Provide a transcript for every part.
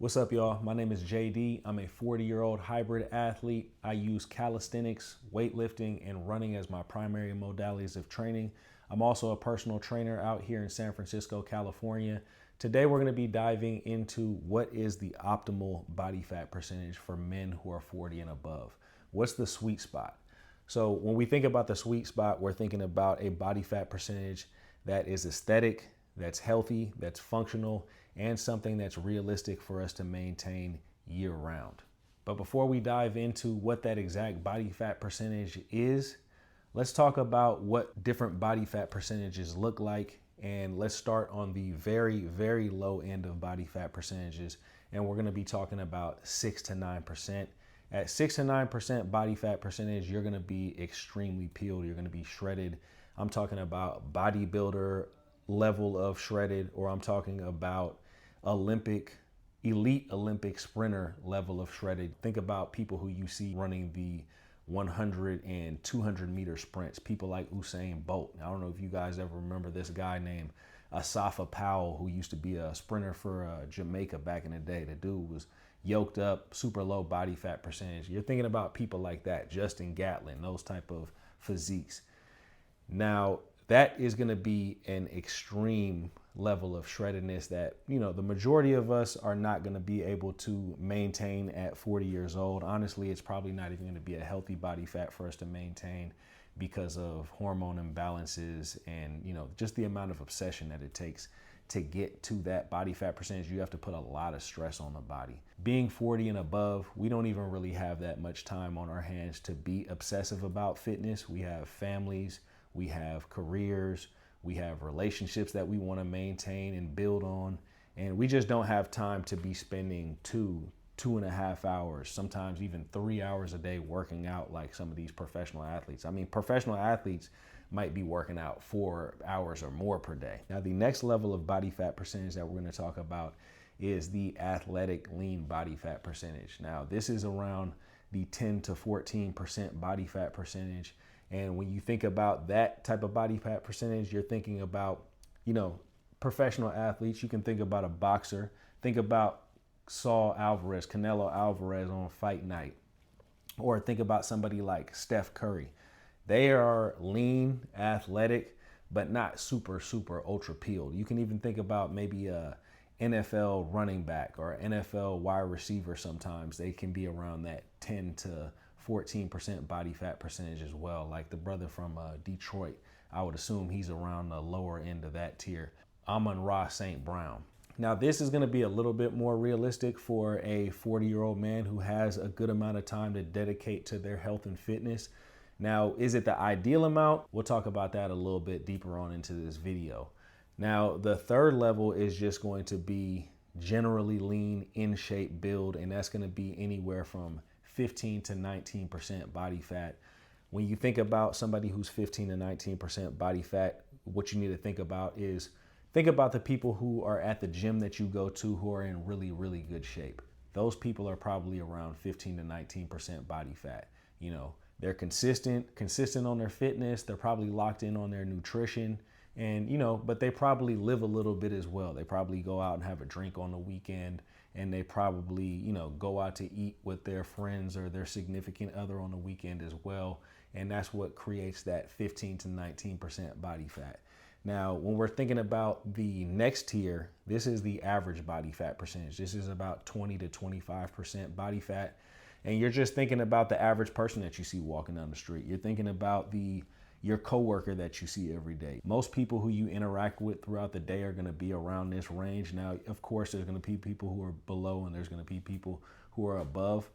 What's up, y'all? My name is JD. I'm a 40-year-old hybrid athlete. I use calisthenics, weightlifting, and running as my primary modalities of training. I'm also a personal trainer out here in San Francisco, California. Today, we're going to be diving into what is the optimal body fat percentage for men who are 40 and above. What's the sweet spot? So when we think about the sweet spot, we're thinking about a body fat percentage that is aesthetic, that's healthy, that's functional, and something that's realistic for us to maintain year round. But before we dive into what that exact body fat percentage is, let's talk about what different body fat percentages look like. And let's start on the very, very low end of body fat percentages. And we're gonna be talking about 6 to 9%. At 6 to 9% body fat percentage, you're gonna be extremely peeled. You're gonna be shredded. I'm talking about bodybuilder level of shredded, or I'm talking about elite Olympic sprinter level of shredded. Think about people who you see running the 100 and 200 meter sprints, people like Usain Bolt. I don't know if you guys ever remember this guy named Asafa Powell, who used to be a sprinter for Jamaica back in the day. The dude was yoked up, super low body fat percentage. You're thinking about people like that, Justin Gatlin, those type of physiques. Now, that is going to be an extreme level of shreddedness that, the majority of us are not going to be able to maintain at 40 years old. Honestly, it's probably not even going to be a healthy body fat for us to maintain because of hormone imbalances and, just the amount of obsession that it takes to get to that body fat percentage. You have to put a lot of stress on the body. Being 40 and above, we don't even really have that much time on our hands to be obsessive about fitness. We have families, we have careers, we have relationships that we want to maintain and build on. And we just don't have time to be spending 2.5 hours, sometimes even 3 hours a day working out like some of these professional athletes. I mean, professional athletes might be working out 4 hours or more per day. Now, the next level of body fat percentage that we're going to talk about is the athletic lean body fat percentage. Now, this is around the 10 to 14% body fat percentage. And when you think about that type of body fat percentage, you're thinking about, professional athletes. You can think about a boxer. Think about Canelo Alvarez on fight night. Or think about somebody like Steph Curry. They are lean, athletic, but not super, super ultra peeled. You can even think about maybe a NFL running back or NFL wide receiver. Sometimes they can be around that 10 to 14% body fat percentage as well. Like the brother from Detroit, I would assume he's around the lower end of that tier. Amon-Ra St. Brown. Now, this is going to be a little bit more realistic for a 40-year-old man who has a good amount of time to dedicate to their health and fitness. Now, is it the ideal amount? We'll talk about that a little bit deeper on into this video. Now, the third level is just going to be generally lean, in shape build, and that's going to be anywhere from 15 to 19% body fat. When you think about somebody who's 15 to 19% body fat, what you need to think about is the people who are at the gym that you go to who are in really, really good shape. Those people are probably around 15 to 19% body fat. They're consistent on their fitness. They're probably locked in on their nutrition. And, but they probably live a little bit as well. They probably go out and have a drink on the weekend, and they probably, go out to eat with their friends or their significant other on the weekend as well. And that's what creates that 15 to 19% body fat. Now, when we're thinking about the next tier, this is the average body fat percentage. This is about 20 to 25% body fat. And you're just thinking about the average person that you see walking down the street. You're thinking about your coworker that you see every day. Most people who you interact with throughout the day are going to be around this range. Now, of course, there's going to be people who are below and there's going to be people who are above.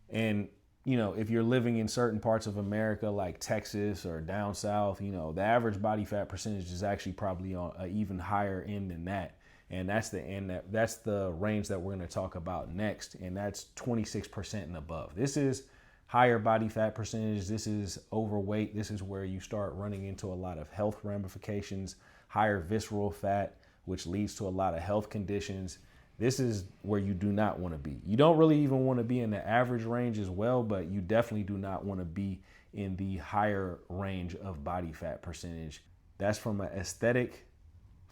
And, if you're living in certain parts of America like Texas or down south, the average body fat percentage is actually probably on an even higher end than that. And that's the range that we're going to talk about next. And that's 26% and above. This is higher body fat percentage. This is overweight. This is where you start running into a lot of health ramifications, higher visceral fat, which leads to a lot of health conditions. This is where you do not want to be. You don't really even want to be in the average range as well, but you definitely do not want to be in the higher range of body fat percentage. That's from an aesthetic,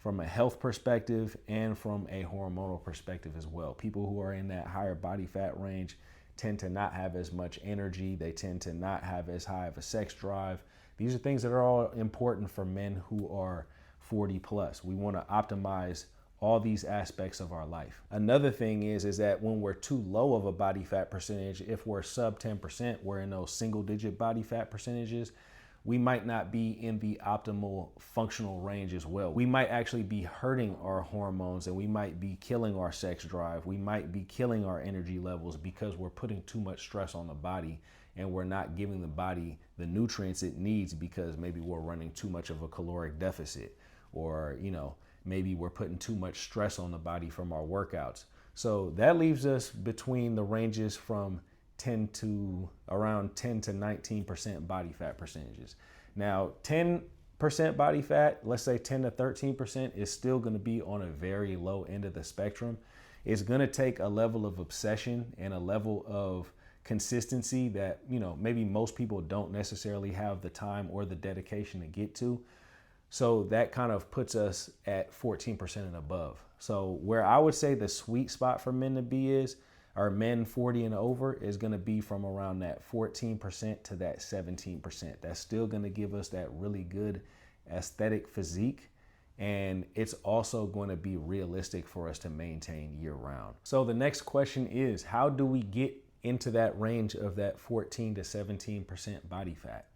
from a health perspective and from a hormonal perspective as well. People who are in that higher body fat range tend to not have as much energy. They tend to not have as high of a sex drive. These are things that are all important for men who are 40 plus. We want to optimize all these aspects of our life. Another thing is that when we're too low of a body fat percentage, if we're sub 10%, we're in those single digit body fat percentages, we might not be in the optimal functional range as well. We might actually be hurting our hormones, and we might be killing our sex drive. We might be killing our energy levels because we're putting too much stress on the body and we're not giving the body the nutrients it needs because maybe we're running too much of a caloric deficit, or, maybe we're putting too much stress on the body from our workouts. So that leaves us between the ranges from around 10 to 19% body fat percentages. Now, 10% body fat, let's say 10 to 13%, is still going to be on a very low end of the spectrum. It's going to take a level of obsession and a level of consistency that, maybe most people don't necessarily have the time or the dedication to get to. So that kind of puts us at 14% and above. So where I would say the sweet spot for men to be is, our men 40 and over, is going to be from around that 14% to that 17%. That's still going to give us that really good aesthetic physique. And it's also going to be realistic for us to maintain year round. So the next question is, how do we get into that range of that 14 to 17% body fat?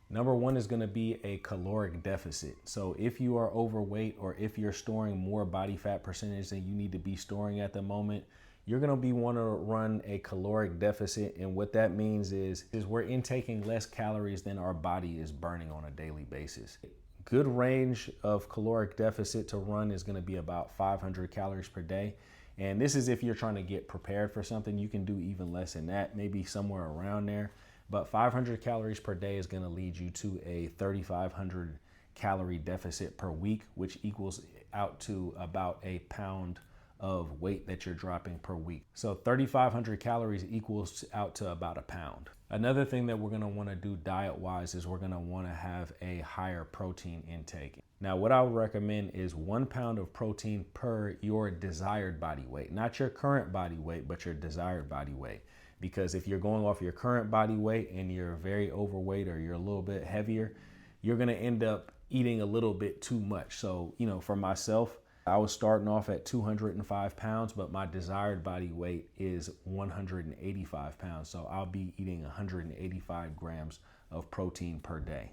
Number one is going to be a caloric deficit. So if you are overweight, or if you're storing more body fat percentage than you need to be storing at the moment, you're going to be want to run a caloric deficit. And what that means is we're intaking less calories than our body is burning on a daily basis. Good range of caloric deficit to run is going to be about 500 calories per day. And this is if you're trying to get prepared for something. You can do even less than that, maybe somewhere around there. But 500 calories per day is going to lead you to a 3,500 calorie deficit per week, which equals out to about a pound of weight that you're dropping per week. So 3,500 calories equals out to about a pound. Another thing that we're going to want to do diet wise is we're going to want to have a higher protein intake. Now, what I would recommend is 1 pound of protein per your desired body weight, not your current body weight, but your desired body weight. Because if you're going off your current body weight and you're very overweight, or you're a little bit heavier, you're going to end up eating a little bit too much. So, for myself, I was starting off at 205 pounds, but my desired body weight is 185 pounds. So I'll be eating 185 grams of protein per day.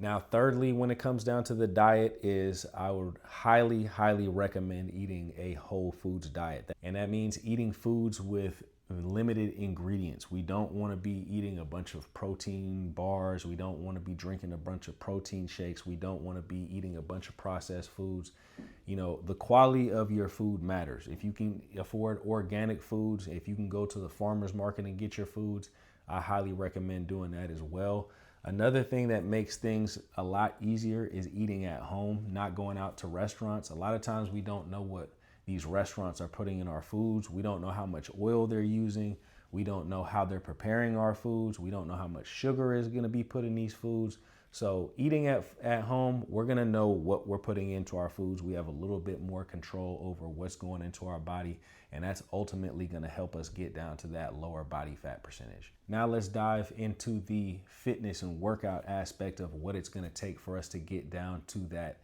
Now, thirdly, when it comes down to the diet, is I would highly, highly recommend eating a whole foods diet. And that means eating foods with limited ingredients. We don't want to be eating a bunch of protein bars. We don't want to be drinking a bunch of protein shakes. We don't want to be eating a bunch of processed foods. The quality of your food matters. If you can afford organic foods, if you can go to the farmer's market and get your foods, I highly recommend doing that as well. Another thing that makes things a lot easier is eating at home, not going out to restaurants. A lot of times we don't know what these restaurants are putting in our foods. We don't know how much oil they're using. We don't know how they're preparing our foods. We don't know how much sugar is going to be put in these foods. So eating at home, we're going to know what we're putting into our foods. We have a little bit more control over what's going into our body, and that's ultimately going to help us get down to that lower body fat percentage. Now let's dive into the fitness and workout aspect of what it's going to take for us to get down to that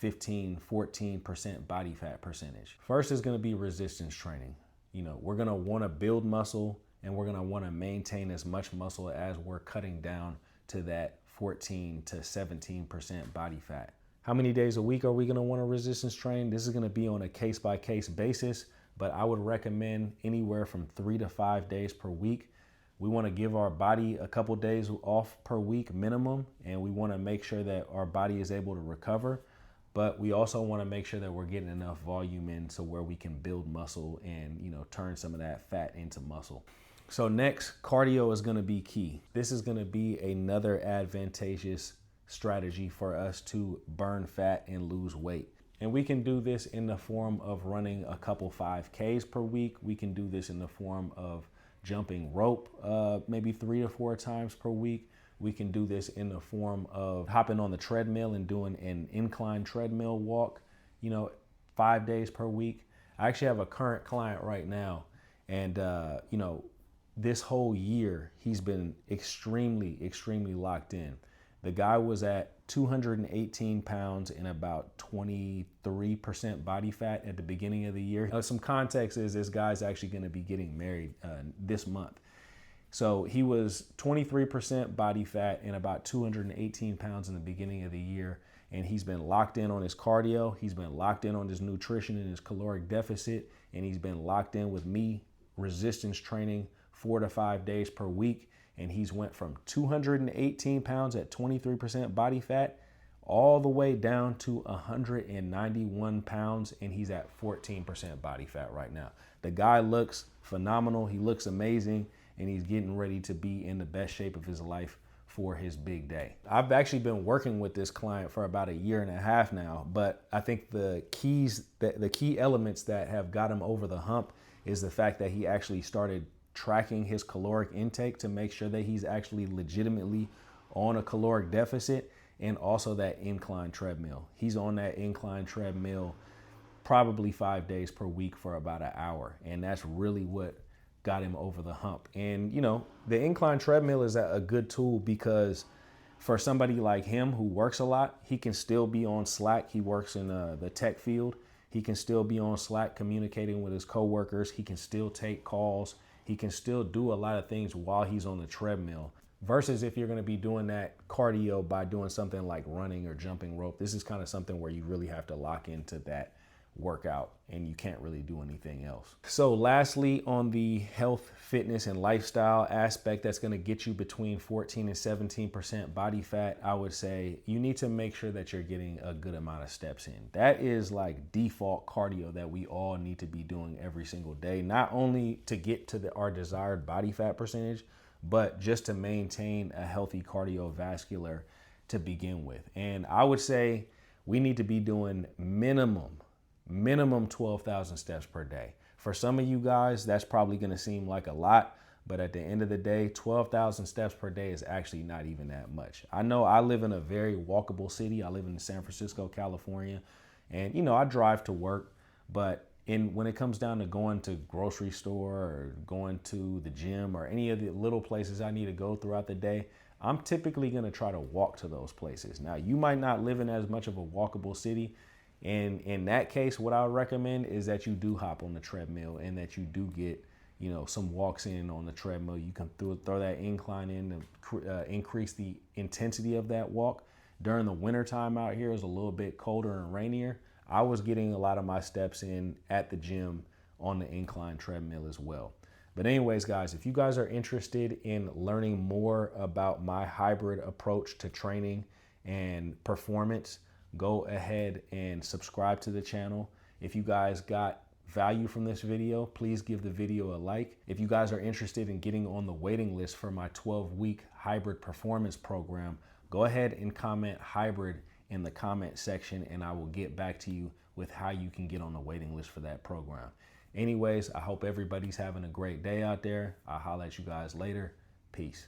14% body fat percentage. First is going to be resistance training. We're going to want to build muscle, and we're going to want to maintain as much muscle as we're cutting down to that 14 to 17% body fat. How many days a week are we going to want to resistance train? This is going to be on a case-by-case basis, but I would recommend anywhere from 3 to 5 days per week. We want to give our body a couple days off per week minimum, and we want to make sure that our body is able to recover. But we also want to make sure that we're getting enough volume in so where we can build muscle and, turn some of that fat into muscle. So next, cardio is going to be key. This is going to be another advantageous strategy for us to burn fat and lose weight. And we can do this in the form of running a couple 5Ks per week. We can do this in the form of jumping rope maybe 3 to 4 times per week. We can do this in the form of hopping on the treadmill and doing an incline treadmill walk. 5 days per week. I actually have a current client right now, and this whole year he's been extremely locked in. The guy was at 218 pounds and about 23% body fat at the beginning of the year. Some context is this guy's actually going to be getting married this month. So he was 23% body fat and about 218 pounds in the beginning of the year. And he's been locked in on his cardio. He's been locked in on his nutrition and his caloric deficit. And he's been locked in with me, resistance training 4 to 5 days per week. And he's went from 218 pounds at 23% body fat all the way down to 191 pounds. And he's at 14% body fat right now. The guy looks phenomenal. He looks amazing. And he's getting ready to be in the best shape of his life for his big day. I've actually been working with this client for about 1.5 years now, but I think the key elements that have got him over the hump is the fact that he actually started tracking his caloric intake to make sure that he's actually legitimately on a caloric deficit, and also that incline treadmill. He's on that incline treadmill probably 5 days per week for about an hour, and that's really what got him over the hump. And the incline treadmill is a good tool because for somebody like him who works a lot, he can still be on Slack. He works in the tech field. He can still be on Slack communicating with his coworkers. He can still take calls. He can still do a lot of things while he's on the treadmill. Versus if you're going to be doing that cardio by doing something like running or jumping rope, this is kind of something where you really have to lock into that workout and you can't really do anything else. So lastly, on the health, fitness, and lifestyle aspect that's going to get you between 14 and 17% body fat, I would say you need to make sure that you're getting a good amount of steps in. That is like default cardio that we all need to be doing every single day, not only to get to our desired body fat percentage, but just to maintain a healthy cardiovascular to begin with. And I would say we need to be doing minimum 12,000 steps per day. For some of you guys, that's probably going to seem like a lot, but at the end of the day, 12,000 steps per day is actually not even that much. I know I live in a very walkable city. I live in San Francisco, California, and I drive to work, but when it comes down to going to grocery store or going to the gym or any of the little places I need to go throughout the day, I'm typically going to try to walk to those places. Now, you might not live in as much of a walkable city, and in that case, what I would recommend is that you do hop on the treadmill and that you do get, some walks in on the treadmill. You can throw that incline in to increase the intensity of that walk. During the winter time out here, it's a little bit colder and rainier. I was getting a lot of my steps in at the gym on the incline treadmill as well. But anyways, guys, if you guys are interested in learning more about my hybrid approach to training and performance, go ahead and subscribe to the channel. If you guys got value from this video, please give the video a like. If you guys are interested in getting on the waiting list for my 12-week hybrid performance program, go ahead and comment hybrid in the comment section and I will get back to you with how you can get on the waiting list for that program. Anyways, I hope everybody's having a great day out there. I'll holler at you guys later. Peace.